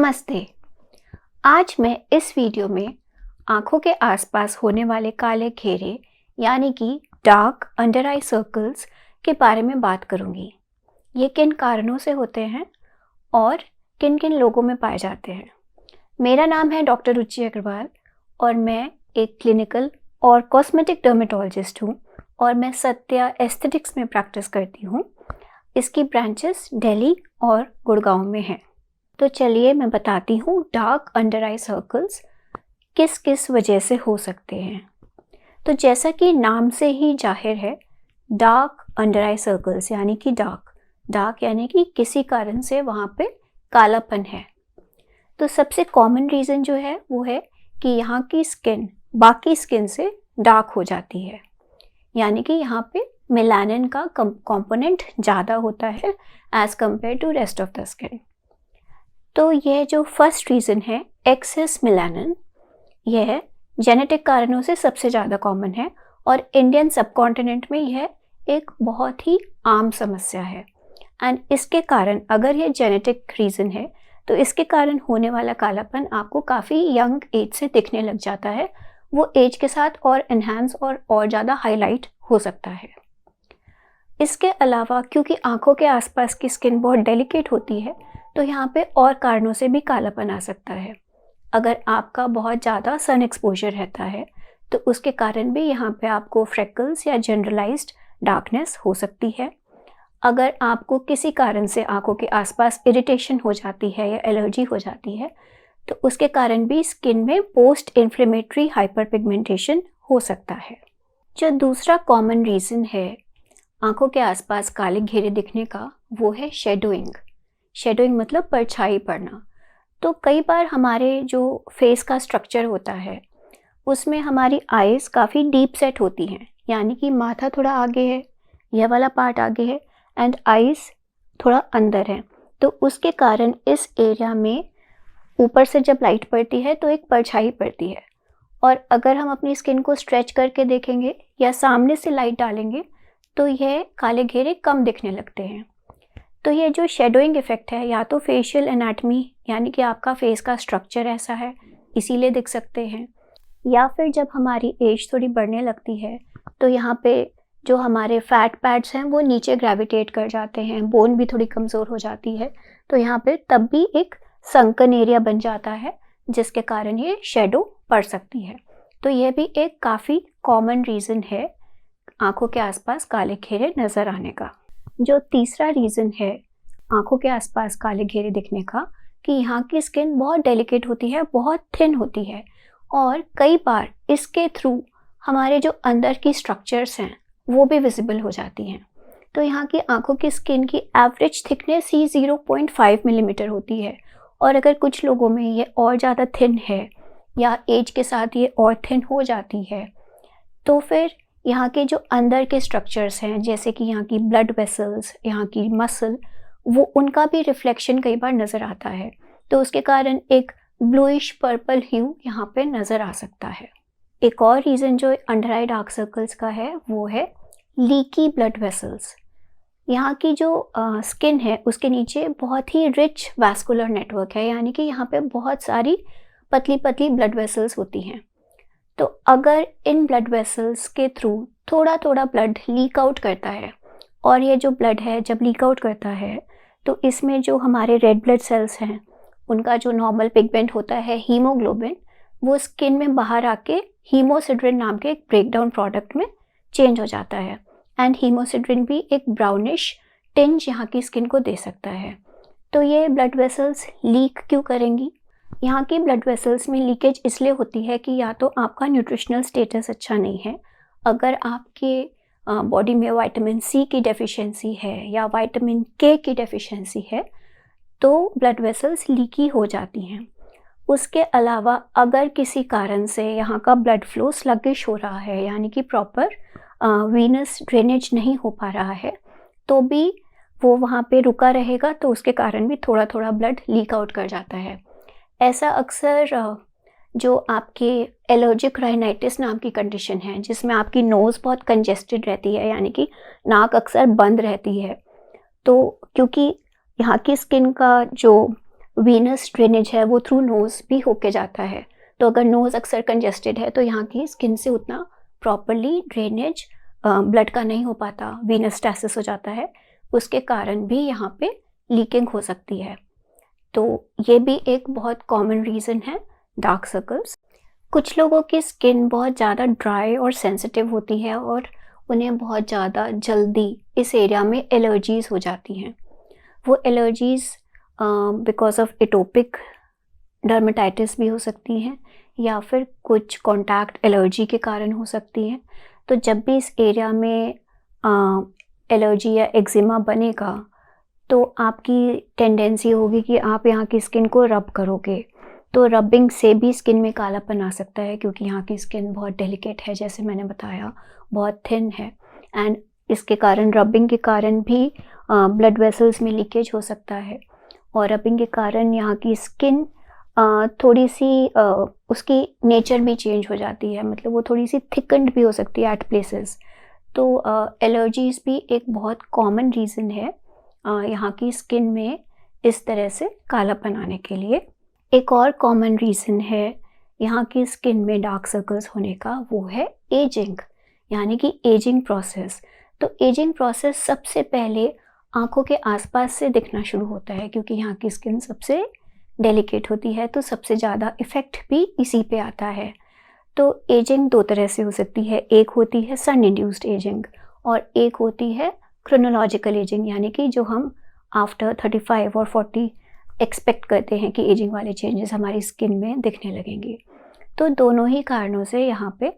नमस्ते। आज मैं इस वीडियो में आँखों के आसपास होने वाले काले घेरे यानी कि डार्क अंडर आई सर्कल्स के बारे में बात करूँगी। ये किन कारणों से होते हैं और किन किन लोगों में पाए जाते हैं। मेरा नाम है डॉक्टर रुचि अग्रवाल और मैं एक क्लिनिकल और कॉस्मेटिक डर्मेटोलॉजिस्ट हूँ और मैं सत्या एस्थेटिक्स में प्रैक्टिस करती हूँ। इसकी ब्रांचेस दिल्ली और गुड़गांव में हैं। तो चलिए मैं बताती हूँ डार्क अंडर आई सर्कल्स किस किस वजह से हो सकते हैं। तो जैसा कि नाम से ही जाहिर है, डार्क अंडर आई सर्कल्स यानी कि डार्क यानी कि किसी कारण से वहाँ पे कालापन है। तो सबसे कॉमन रीज़न जो है वो है कि यहाँ की स्किन बाकी स्किन से डार्क हो जाती है, यानी कि यहाँ पे मेलानिन का कंपोनेंट ज़्यादा होता है as compare to rest of the skin. तो यह जो फर्स्ट रीज़न है एक्सेस मेलानिन, यह जेनेटिक कारणों से सबसे ज़्यादा कॉमन है और इंडियन सबकॉन्टिनेंट में यह एक बहुत ही आम समस्या है। एंड इसके कारण अगर यह जेनेटिक रीज़न है तो इसके कारण होने वाला कालापन आपको काफ़ी यंग एज से दिखने लग जाता है। वो एज के साथ और एनहांस और ज़्यादा हाईलाइट हो सकता है। इसके अलावा क्योंकि आँखों के आसपास की स्किन बहुत डेलिकेट होती है तो यहाँ पे और कारणों से भी कालापन आ सकता है। अगर आपका बहुत ज़्यादा सन एक्सपोजर रहता है तो उसके कारण भी यहाँ पे आपको फ्रेकल्स या जनरलाइज्ड डार्कनेस हो सकती है। अगर आपको किसी कारण से आँखों के आसपास इरिटेशन हो जाती है या एलर्जी हो जाती है तो उसके कारण भी स्किन में पोस्ट इन्फ्लेमेटरी हाइपरपिगमेंटेशन हो सकता है। जो दूसरा कॉमन रीज़न है आँखों के आसपास काले घेरे दिखने का वो है शेडोइंग मतलब परछाई पड़ना। तो कई बार हमारे जो फेस का स्ट्रक्चर होता है उसमें हमारी आईज़ काफ़ी डीप सेट होती हैं, यानी कि माथा थोड़ा आगे है, यह वाला पार्ट आगे है एंड आईज़ थोड़ा अंदर है। तो उसके कारण इस एरिया में ऊपर से जब लाइट पड़ती है तो एक परछाई पड़ती है और अगर हम अपनी स्किन को स्ट्रेच करके देखेंगे या सामने से लाइट डालेंगे तो यह काले घेरे कम दिखने लगते हैं। तो ये जो शेडोइंग इफ़ेक्ट है या तो फेशियल एनाटमी यानी कि आपका फेस का स्ट्रक्चर ऐसा है इसीलिए दिख सकते हैं, या फिर जब हमारी एज थोड़ी बढ़ने लगती है तो यहाँ पे जो हमारे फैट पैड्स हैं वो नीचे ग्रेविटेट कर जाते हैं, बोन भी थोड़ी कमज़ोर हो जाती है तो यहाँ पे तब भी एक संकन एरिया बन जाता है जिसके कारण ये शेडो पड़ सकती है। तो ये भी एक काफ़ी कॉमन रीज़न है आँखों के आसपास काले घेरे नज़र आने का। जो तीसरा रीज़न है आँखों के आसपास काले घेरे दिखने का कि यहाँ की स्किन बहुत डेलिकेट होती है, बहुत थिन होती है और कई बार इसके थ्रू हमारे जो अंदर की स्ट्रक्चर्स हैं वो भी विजिबल हो जाती हैं। तो यहाँ की आँखों की स्किन की एवरेज थिकनेस ही 0.5 मिलीमीटर होती है और अगर कुछ लोगों में ये और ज़्यादा थिन है या एज के साथ ये और थिन हो जाती है तो फिर यहाँ के जो अंदर के स्ट्रक्चर्स हैं जैसे कि यहाँ की ब्लड वेसल्स, यहाँ की मसल, वो उनका भी रिफ्लेक्शन कई बार नज़र आता है तो उसके कारण एक ब्लूइश पर्पल ह्यू यहाँ पे नज़र आ सकता है। एक और रीज़न जो अंडर आई डार्क सर्कल्स का है वो है लीकी ब्लड वेसल्स। यहाँ की जो स्किन है उसके नीचे बहुत ही रिच वैस्कुलर नेटवर्क है, यानी कि यहाँ पे बहुत सारी पतली पतली ब्लड वेसल्स होती हैं। तो अगर इन ब्लड वेसल्स के थ्रू थोड़ा थोड़ा ब्लड लीक आउट करता है और ये जो ब्लड है जब लीक आउट करता है तो इसमें जो हमारे रेड ब्लड सेल्स हैं उनका जो नॉर्मल पिगमेंट होता है हीमोग्लोबिन, वो स्किन में बाहर आके हीमोसिड्रिन नाम के एक ब्रेकडाउन प्रोडक्ट में चेंज हो जाता है एंड हीमोसिड्रिन भी एक ब्राउनिश टिंज यहाँ की स्किन को दे सकता है। तो ये ब्लड वेसल्स लीक क्यों करेंगी? यहाँ की ब्लड वेसल्स में लीकेज इसलिए होती है कि या तो आपका न्यूट्रिशनल स्टेटस अच्छा नहीं है, अगर आपके बॉडी में विटामिन सी की डेफिशिएंसी है या विटामिन के की डेफिशिएंसी है तो ब्लड वेसल्स लीकी हो जाती हैं। उसके अलावा अगर किसी कारण से यहाँ का ब्लड फ्लो स्लगिश हो रहा है यानी कि प्रॉपर वीनस ड्रेनेज नहीं हो पा रहा है तो भी वो वहाँ पे रुका रहेगा तो उसके कारण भी थोड़ा थोड़ा ब्लड लीक आउट कर जाता है। ऐसा अक्सर जो आपके एलर्जिक राइनाइटिस नाम की कंडीशन है जिसमें आपकी नोज़ बहुत कंजेस्टेड रहती है यानी कि नाक अक्सर बंद रहती है, तो क्योंकि यहाँ की स्किन का जो वीनस ड्रेनेज है वो थ्रू नोज़ भी होके जाता है। तो अगर नोज़ अक्सर कंजेस्टेड है तो यहाँ की स्किन से उतना प्रॉपरली ड्रेनेज ब्लड का नहीं हो पाता, वीनस स्टैसिस हो जाता है, उसके कारण भी यहाँ पे लीकिंग हो सकती है। तो ये भी एक बहुत कॉमन रीज़न है डार्क सर्कल्स। कुछ लोगों की स्किन बहुत ज़्यादा ड्राई और सेंसिटिव होती है और उन्हें बहुत ज़्यादा जल्दी इस एरिया में एलर्जीज़ हो जाती हैं। वो allergies because of atopic dermatitis भी हो सकती हैं या फिर कुछ कॉन्टैक्ट एलर्जी के कारण हो सकती हैं। तो जब भी इस एरिया में एलर्जी या एक्जिमा बनेगा तो आपकी टेंडेंसी होगी कि आप यहाँ की स्किन को रब करोगे। तो रबिंग से भी स्किन में कालापन आ सकता है क्योंकि यहाँ की स्किन बहुत डेलिकेट है, जैसे मैंने बताया, बहुत थिन है एंड इसके कारण रबिंग के कारण भी ब्लड वेसल्स में लीकेज हो सकता है और रबिंग के कारण यहाँ की स्किन थोड़ी सी उसकी नेचर भी चेंज हो जाती है, मतलब वो थोड़ी सी थिकन्ड भी हो सकती है एट प्लेसेस। तो एलर्जीज़ भी एक बहुत कॉमन रीज़न है यहाँ की स्किन में इस तरह से कालापन आने के लिए। एक और कॉमन रीज़न है यहाँ की स्किन में डार्क सर्कल्स होने का, वो है एजिंग, यानी कि एजिंग प्रोसेस। तो एजिंग प्रोसेस सबसे पहले आँखों के आसपास से दिखना शुरू होता है क्योंकि यहाँ की स्किन सबसे डेलिकेट होती है, तो सबसे ज़्यादा इफ़ेक्ट भी इसी पे आता है। तो एजिंग दो तरह से हो सकती है, एक होती है सन इंड्यूस्ड एजिंग और एक होती है क्रोनोलॉजिकल एजिंग, यानी कि जो हम आफ्टर 35 और 40 एक्सपेक्ट करते हैं कि एजिंग वाले चेंजेस हमारी स्किन में दिखने लगेंगे। तो दोनों ही कारणों से यहाँ पे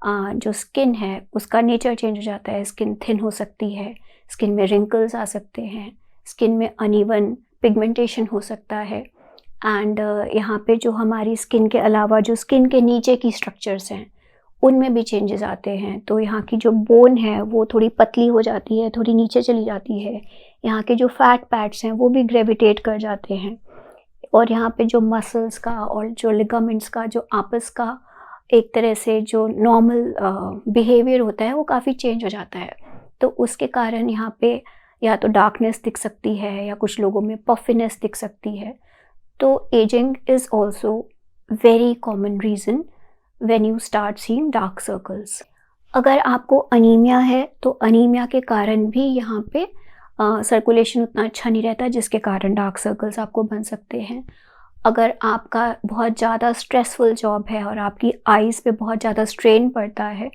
जो स्किन है उसका नेचर चेंज हो जाता है। स्किन थिन हो सकती है, स्किन में रिंकल्स आ सकते हैं, स्किन में अनइवन पिगमेंटेशन हो सकता है एंड यहाँ पे जो हमारी स्किन के अलावा जो स्किन के नीचे की स्ट्रक्चर्स हैं उनमें भी चेंजेस आते हैं। तो यहाँ की जो बोन है वो थोड़ी पतली हो जाती है, थोड़ी नीचे चली जाती है। यहाँ के जो फैट पैड्स हैं वो भी ग्रेविटेट कर जाते हैं और यहाँ पे जो मसल्स का और जो लिगामेंट्स का जो आपस का एक तरह से जो नॉर्मल बिहेवियर होता है वो काफ़ी चेंज हो जाता है। तो उसके कारण यहाँ पे या तो डार्कनेस दिख सकती है या कुछ लोगों में पफिनेस दिख सकती है। तो ageing is also very common reason when you start seeing dark circles. अगर आपको अनीमिया है तो अनीमिया के कारण भी यहाँ पे सर्कुलेशन उतना अच्छा नहीं रहता, जिसके कारण डार्क सर्कल्स आपको बन सकते हैं। अगर आपका बहुत ज़्यादा स्ट्रेसफुल जॉब है और आपकी आईज़ पे बहुत ज़्यादा स्ट्रेन पड़ता है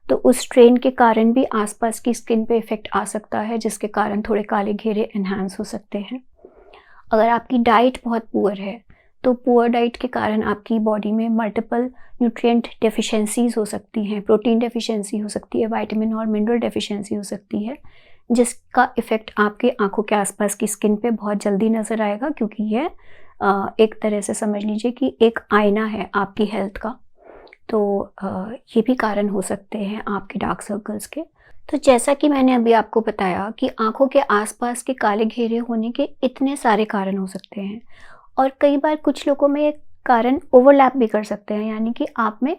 तो उस स्ट्रेन के कारण भी आसपास की स्किन पे इफ़ेक्ट आ सकता है, जिसके कारण थोड़े काले घेरे एनहांस हो सकते हैं। अगर आपकी डाइट बहुत पुअर है तो पुअर डाइट के कारण आपकी बॉडी में मल्टीपल न्यूट्रिएंट डेफिशिएंसीज हो सकती हैं, प्रोटीन डेफिशिएंसी हो सकती है, विटामिन और मिनरल डेफिशिएंसी हो सकती है, जिसका इफ़ेक्ट आपके आँखों के आसपास की स्किन पे बहुत जल्दी नज़र आएगा क्योंकि ये एक तरह से समझ लीजिए कि एक आईना है आपकी हेल्थ का। तो ये भी कारण हो सकते हैं आपके डार्क सर्कल्स के। तो जैसा कि मैंने अभी आपको बताया कि आँखों के आसपास के काले घेरे होने के इतने सारे कारण हो सकते हैं और कई बार कुछ लोगों में ये कारण ओवरलैप भी कर सकते हैं, यानी कि आप में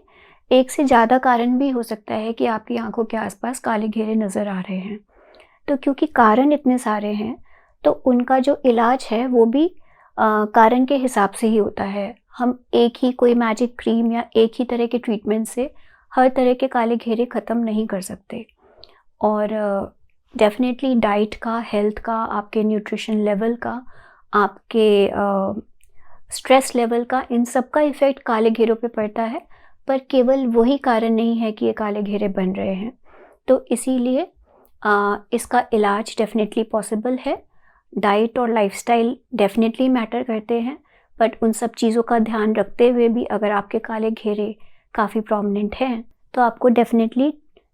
एक से ज़्यादा कारण भी हो सकता है कि आपकी आँखों के आसपास काले घेरे नज़र आ रहे हैं। तो क्योंकि कारण इतने सारे हैं तो उनका जो इलाज है वो भी कारण के हिसाब से ही होता है। हम एक ही कोई मैजिक क्रीम या एक ही तरह के ट्रीटमेंट से हर तरह के काले घेरे ख़त्म नहीं कर सकते और डेफिनेटली डाइट का, हेल्थ का, आपके न्यूट्रिशन लेवल का, आपके स्ट्रेस लेवल का, इन सब का इफ़ेक्ट काले घेरों पे पड़ता है, पर केवल वही कारण नहीं है कि ये काले घेरे बन रहे हैं। तो इसीलिए इसका इलाज डेफिनेटली पॉसिबल है। डाइट और लाइफस्टाइल डेफिनेटली मैटर करते हैं, बट उन सब चीज़ों का ध्यान रखते हुए भी अगर आपके काले घेरे काफ़ी प्रोमिनेंट हैं तो आपको डेफिनेटली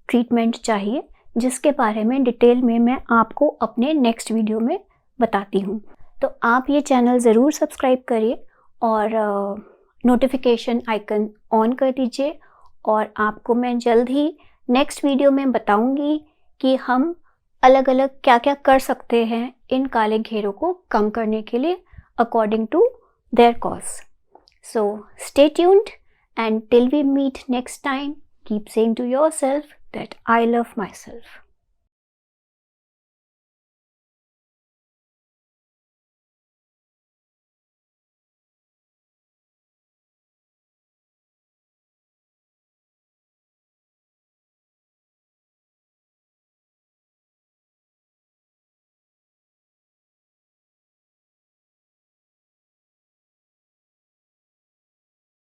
ट्रीटमेंट चाहिए, जिसके बारे में डिटेल में मैं आपको अपने नेक्स्ट वीडियो में बताती हूँ। तो आप ये चैनल ज़रूर सब्सक्राइब करिए और नोटिफिकेशन आइकन ऑन कर दीजिए और आपको मैं जल्द ही नेक्स्ट वीडियो में बताऊँगी कि हम अलग अलग क्या क्या कर सकते हैं इन काले घेरों को कम करने के लिए according to their cause. So stay tuned and till we meet next time, keep saying to yourself that I love myself.